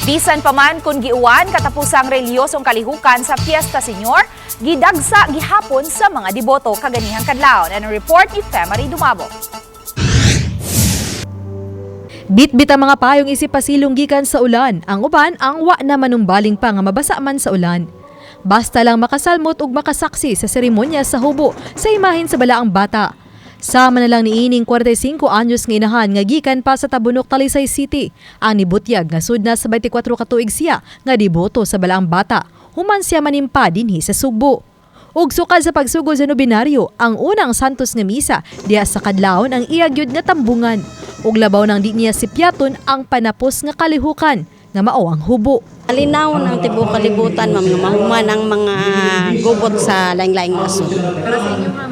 Bisan pa man kung giuwan katapusang reliyosong kalihukan sa Fiesta Señor, gidagsa gihapon sa mga deboto kaganihang kadlaw. Ang report ni Femari Dumabo. Bit-bit ang mga payong isip pasilong gikan sa ulan. Ang uban ang wa na manumbaling pa nga mabasa man sa ulan. Basta lang makasalmot ug makasaksi sa seremonya sa hubo sa imahin sa balaang bata. Sama na lang ni ining 45 anyos nga inahan nga gikan pa sa Tabunok, Talisay City. Ang nibutyag nga sud na sa 24 ka tuig siya nga deboto sa balaang bata. Human siya manimpa dinhi sa Sugbo. Ug sukad sa pagsugod sa nobinaryo, ang unang santos nga misa diha sa kadlawon ang iyagyod nga tambungan. Ug labaw nang di niya sipiaton ang panapos nga kalihukan nga mao ang hubo. Malinaw ng tibuok kalibutan, mga mahuman ang mga gubot sa laing-laing nasod. Para sa inyo nga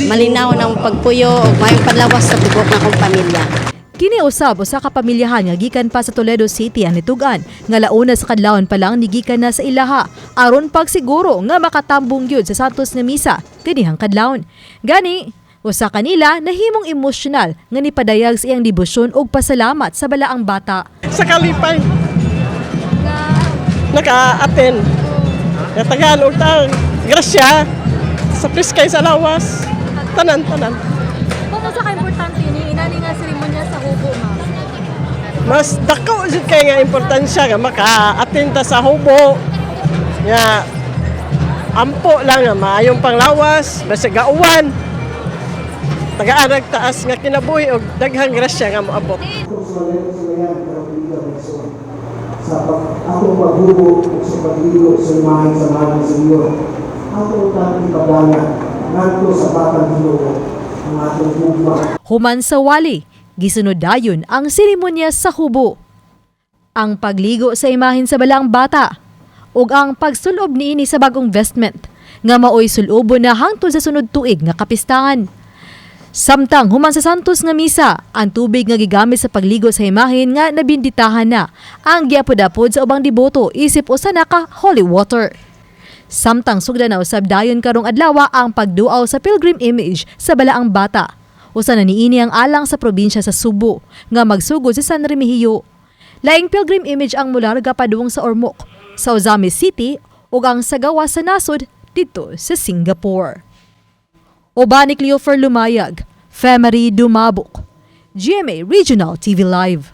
Malinaw ng pagpuyo o may panlawas sa tibuok na kong pamilya. Kiniusab usa ka pamilyahan nga gikan pa sa Toledo City ang nitugan nga launa sa kadlawon pa lang nigikan na sa ilaha aron pagsiguro nga makatambong gyud sa santos nga misa kanihang kadlawon. Gani usa kanila nahimong emosyonal nga nipadayag sa iyang debosyon ug pasalamat sa balaang bata. Sa kalipay, naka-attend. Tagalog ta, grasya, sa priskay sa lawas, tanan-tanan. Kung sa ka-importante ni inani nga seremonya sa hubo, ma'am? Mas dako jud kay nga importansya nga maka-attend ta sa hubo. Nga ampo lang nga maayong panglawas, basta gauwan. Tagaan taas nga kinabuhi og daghang grasya nga moabot. Sa atong paghubo o sa pagligo sa imahen sa mahal ng Senyor, atong tanong ipadala ngadto sa batang Ginoo ang atong hugma. Human sa wali, gisunod dayon ang seremonya sa hubo. Ang pagligo sa imahen sa balaang bata ug ang pagsulob niini sa bagong vestment nga maoy sulubon na hangtod sa sunod tuig nga kapistahan. Samtang human sa santos nga misa, ang tubig nga gigamit sa pagligo sa imahen nga nabinditahan na ang giapod-apod sa ubang deboto isip usa na ka holy water. Samtang sugdan na usab dayon karong adlaw ang pagduaw sa pilgrim image sa balaang bata. Usa na niini ang alang sa probinsya sa Subo nga magsugod sa San Remigio. Laing pilgrim image ang mularga padung sa Ormoc, sa Ozamis City ug ang sagawa sa nasod dito sa Singapore. Obanik Leofer Lumayag, Femari Dumabok, GMA Regional TV Live.